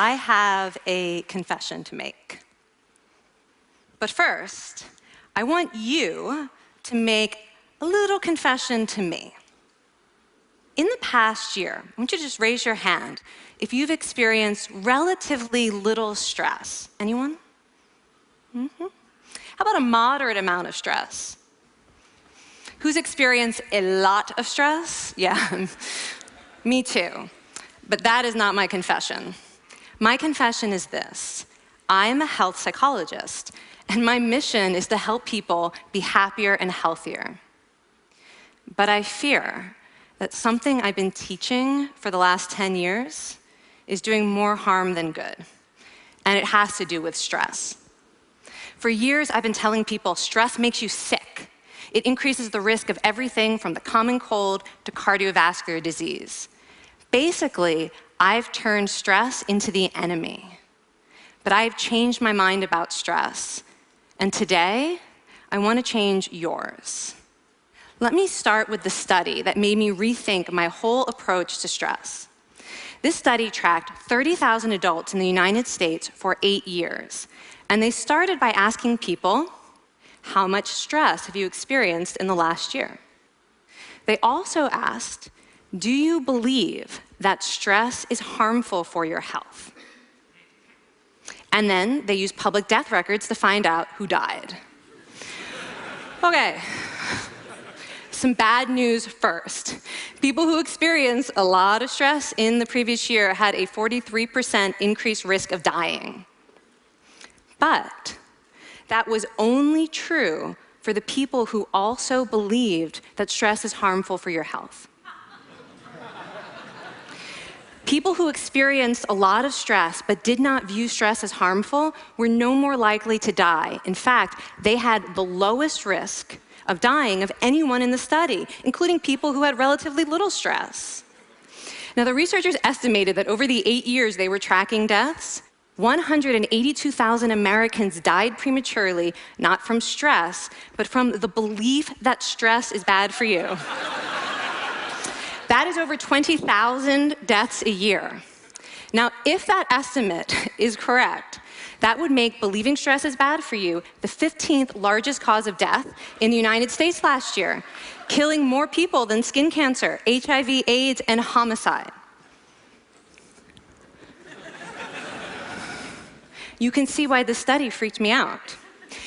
I have a confession to make. But first, I want you to make a little confession to me. In the past year, I want you to just raise your hand if you've experienced relatively little stress. Anyone? How about a moderate amount of stress? Who's experienced a lot of stress? Yeah, me too. But that is not my confession. My confession is this: I'm a health psychologist, and my mission is to help people be happier and healthier. But I fear that something I've been teaching for the last 10 years is doing more harm than good, and it has to do with stress. For years, I've been telling people stress makes you sick. It increases the risk of everything from the common cold to cardiovascular disease. Basically, I've turned stress into the enemy. But I've changed my mind about stress, and today, I want to change yours. Let me start with the study that made me rethink my whole approach to stress. This study tracked 30,000 adults in the United States for 8 years, and they started by asking people, how much stress have you experienced in the last year? They also asked, do you believe that stress is harmful for your health? And then they used public death records to find out who died. Okay. Some bad news first. People who experienced a lot of stress in the previous year had a 43% increased risk of dying. But that was only true for the people who also believed that stress is harmful for your health. People who experienced a lot of stress but did not view stress as harmful were no more likely to die. In fact, they had the lowest risk of dying of anyone in the study, including people who had relatively little stress. Now, the researchers estimated that over the 8 years they were tracking deaths, 182,000 Americans died prematurely, not from stress, but from the belief that stress is bad for you. That is over 20,000 deaths a year. Now, if that estimate is correct, that would make believing stress is bad for you the 15th largest cause of death in the United States last year, killing more people than skin cancer, HIV, AIDS, and homicide. You can see why this study freaked me out.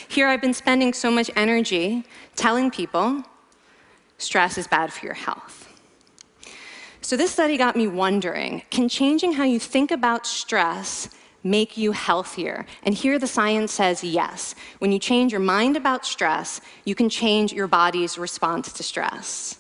Here I've been spending so much energy telling people stress is bad for your health. So this study got me wondering, can changing how you think about stress make you healthier? And here the science says yes. When you change your mind about stress, you can change your body's response to stress.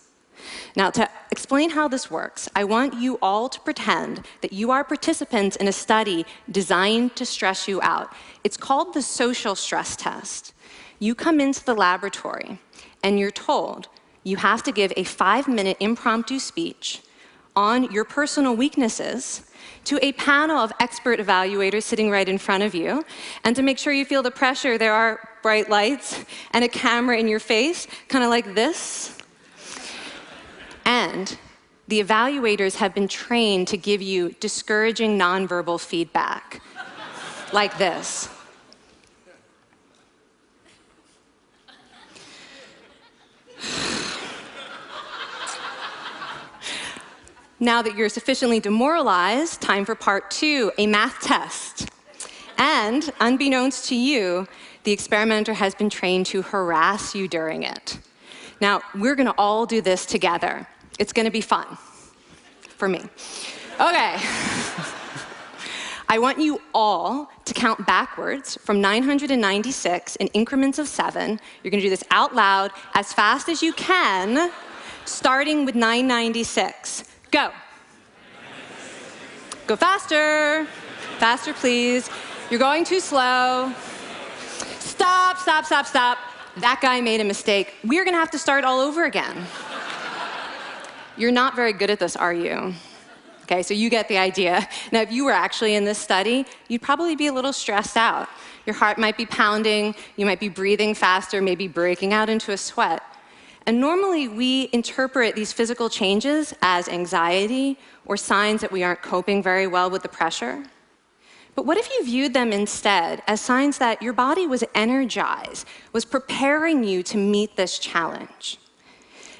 Now, to explain how this works, I want you all to pretend that you are participants in a study designed to stress you out. It's called the social stress test. You come into the laboratory, and you're told you have to give a 5-minute impromptu speech on your personal weaknesses to a panel of expert evaluators sitting right in front of you. And to make sure you feel the pressure, there are bright lights and a camera in your face, kind of like this. And the evaluators have been trained to give you discouraging nonverbal feedback, like this. Now that you're sufficiently demoralized, time for part 2, a math test. And unbeknownst to you, the experimenter has been trained to harass you during it. Now, we're going to all do this together. It's going to be fun. For me. Okay. I want you all to count backwards from 996 in increments of 7. You're going to do this out loud as fast as you can, starting with 996. Go. Go faster. Faster, please. You're going too slow. Stop, stop, stop, stop. That guy made a mistake. We're going to have to start all over again. You're not very good at this, are you? Okay, so you get the idea. Now, if you were actually in this study, you'd probably be a little stressed out. Your heart might be pounding. You might be breathing faster, maybe breaking out into a sweat. And normally, we interpret these physical changes as anxiety or signs that we aren't coping very well with the pressure. But what if you viewed them instead as signs that your body was energized, was preparing you to meet this challenge?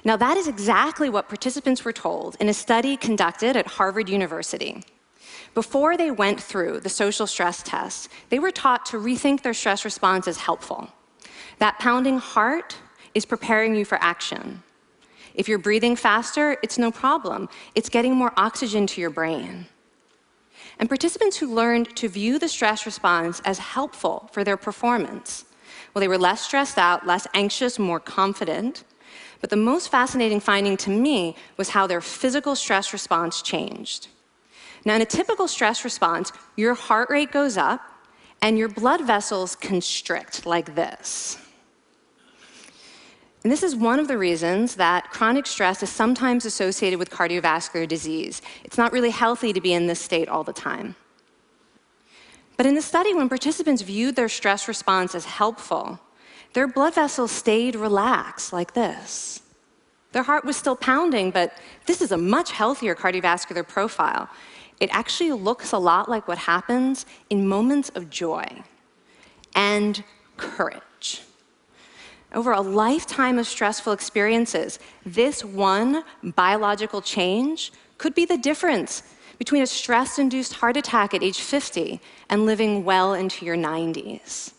Now, that is exactly what participants were told in a study conducted at Harvard University. Before they went through the social stress test, they were taught to rethink their stress response as helpful. That pounding heart is preparing you for action. If you're breathing faster, it's no problem. It's getting more oxygen to your brain. And participants who learned to view the stress response as helpful for their performance, well, they were less stressed out, less anxious, more confident. But the most fascinating finding to me was how their physical stress response changed. Now, in a typical stress response, your heart rate goes up and your blood vessels constrict like this. And this is one of the reasons that chronic stress is sometimes associated with cardiovascular disease. It's not really healthy to be in this state all the time. But in the study, when participants viewed their stress response as helpful, their blood vessels stayed relaxed like this. Their heart was still pounding, but this is a much healthier cardiovascular profile. It actually looks a lot like what happens in moments of joy and courage. Over a lifetime of stressful experiences, this one biological change could be the difference between a stress-induced heart attack at age 50 and living well into your 90s.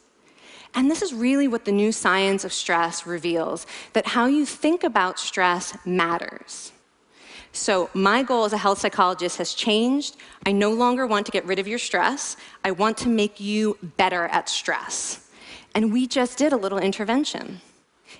And this is really what the new science of stress reveals, that how you think about stress matters. So my goal as a health psychologist has changed. I no longer want to get rid of your stress. I want to make you better at stress. And we just did a little intervention.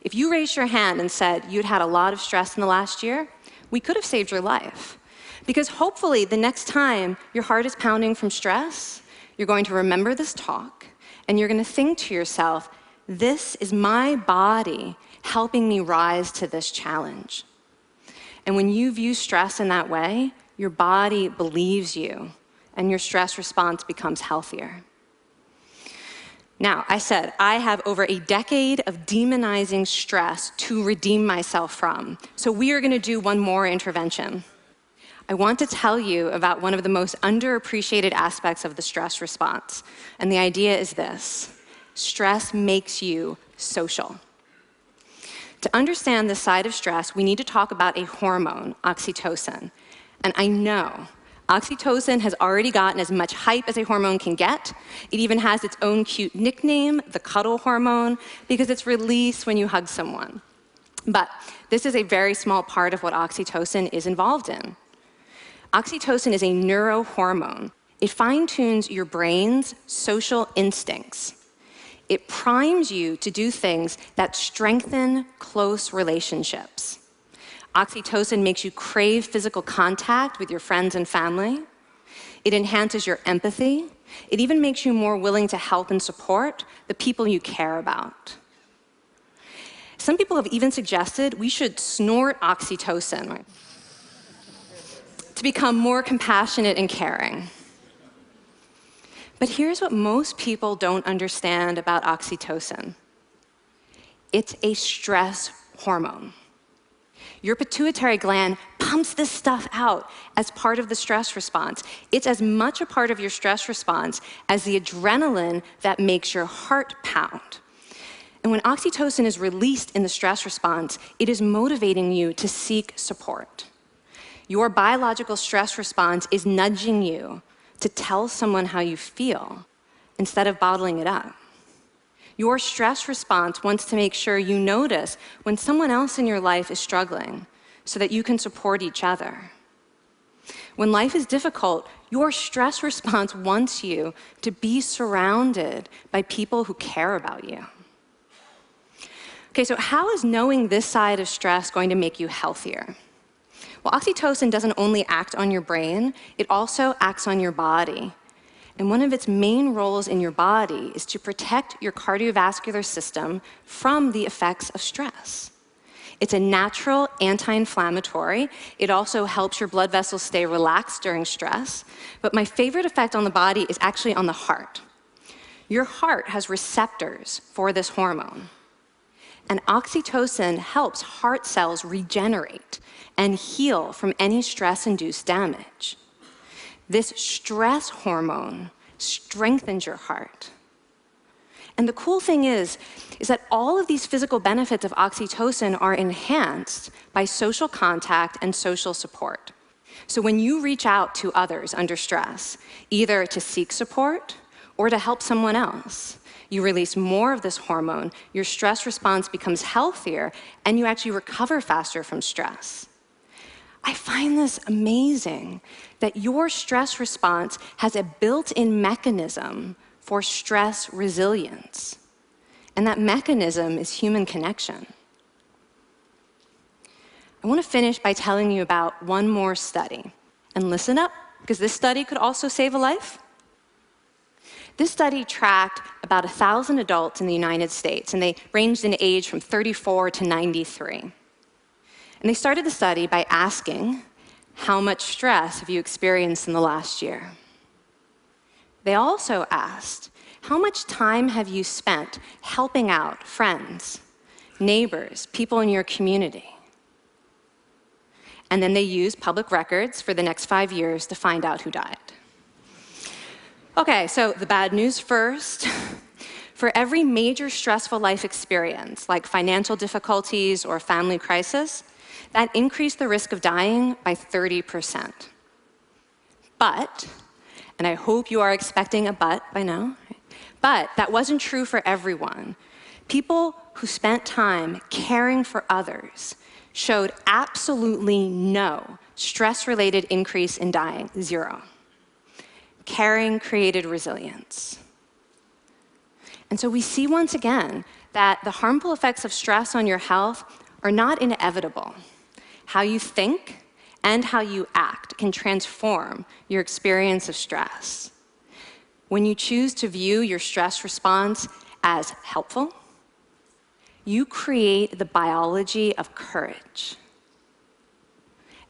If you raised your hand and said you'd had a lot of stress in the last year, we could have saved your life. Because hopefully the next time your heart is pounding from stress, you're going to remember this talk, and you're going to think to yourself, this is my body helping me rise to this challenge. And when you view stress in that way, your body believes you, and your stress response becomes healthier. Now, I said I have over a decade of demonizing stress to redeem myself from. So we are going to do one more intervention. I want to tell you about one of the most underappreciated aspects of the stress response. And the idea is this: stress makes you social. To understand this side of stress, we need to talk about a hormone, oxytocin. And I know oxytocin has already gotten as much hype as a hormone can get. It even has its own cute nickname, the cuddle hormone, because it's released when you hug someone. But this is a very small part of what oxytocin is involved in. Oxytocin is a neurohormone. It fine-tunes your brain's social instincts. It primes you to do things that strengthen close relationships. Oxytocin makes you crave physical contact with your friends and family. It enhances your empathy. It even makes you more willing to help and support the people you care about. Some people have even suggested we should snort oxytocin to become more compassionate and caring. But here's what most people don't understand about oxytocin. It's a stress hormone. Your pituitary gland pumps this stuff out as part of the stress response. It's as much a part of your stress response as the adrenaline that makes your heart pound. And when oxytocin is released in the stress response, it is motivating you to seek support. Your biological stress response is nudging you to tell someone how you feel instead of bottling it up. Your stress response wants to make sure you notice when someone else in your life is struggling so that you can support each other. When life is difficult, your stress response wants you to be surrounded by people who care about you. Okay, so how is knowing this side of stress going to make you healthier? Well, oxytocin doesn't only act on your brain, it also acts on your body. And one of its main roles in your body is to protect your cardiovascular system from the effects of stress. It's a natural anti-inflammatory. It also helps your blood vessels stay relaxed during stress. But my favorite effect on the body is actually on the heart. Your heart has receptors for this hormone. And oxytocin helps heart cells regenerate and heal from any stress-induced damage. This stress hormone strengthens your heart. And the cool thing is that all of these physical benefits of oxytocin are enhanced by social contact and social support. So when you reach out to others under stress, either to seek support or to help someone else, you release more of this hormone, your stress response becomes healthier, and you actually recover faster from stress. I find this amazing that your stress response has a built-in mechanism for stress resilience. And that mechanism is human connection. I want to finish by telling you about one more study. And listen up, because this study could also save a life. This study tracked about 1,000 adults in the United States, and they ranged in age from 34 to 93. And they started the study by asking, how much stress have you experienced in the last year? They also asked, how much time have you spent helping out friends, neighbors, people in your community? And then they used public records for the next 5 years to find out who died. Okay, so the bad news first. For every major stressful life experience, like financial difficulties or family crisis, that increased the risk of dying by 30%. But, and I hope you are expecting a but by now, but that wasn't true for everyone. People who spent time caring for others showed absolutely no stress-related increase in dying, 0. Caring created resilience. And so we see once again that the harmful effects of stress on your health are not inevitable. How you think and how you act can transform your experience of stress. When you choose to view your stress response as helpful, you create the biology of courage.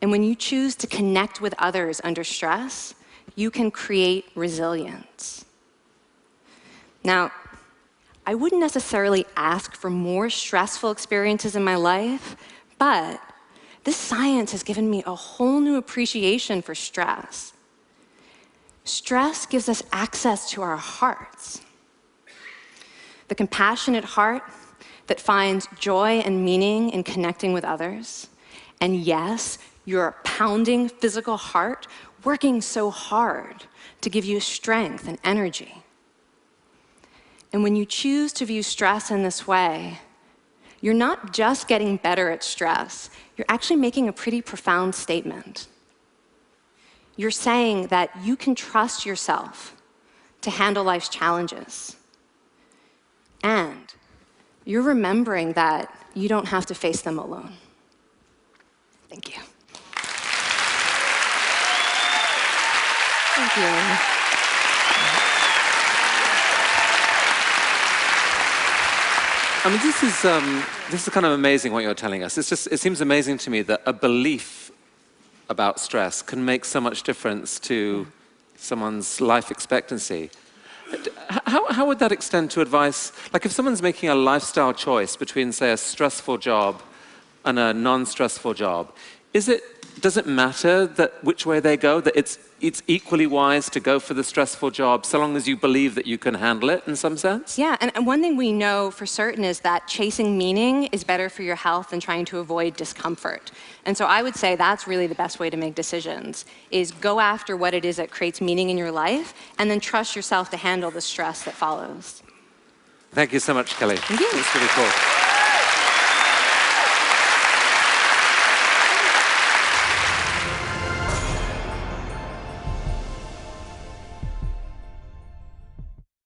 And when you choose to connect with others under stress, you can create resilience. Now, I wouldn't necessarily ask for more stressful experiences in my life, but this science has given me a whole new appreciation for stress. Stress gives us access to our hearts. The compassionate heart that finds joy and meaning in connecting with others. And yes, your pounding physical heart working so hard to give you strength and energy. And when you choose to view stress in this way, you're not just getting better at stress, you're actually making a pretty profound statement. You're saying that you can trust yourself to handle life's challenges. And you're remembering that you don't have to face them alone. Thank you. Thank you. I mean, this is kind of amazing what you're telling us. It seems amazing to me that a belief about stress can make so much difference to someone's life expectancy. How would that extend to advice? Like if someone's making a lifestyle choice between, say, a stressful job and a non-stressful job, does it matter that which way they go, that it's equally wise to go for the stressful job so long as you believe that you can handle it in some sense? Yeah, and one thing we know for certain is that chasing meaning is better for your health than trying to avoid discomfort. And so I would say that's really the best way to make decisions, is go after what it is that creates meaning in your life, and then trust yourself to handle the stress that follows. Thank you so much, Kelly. Thank you. It's really cool.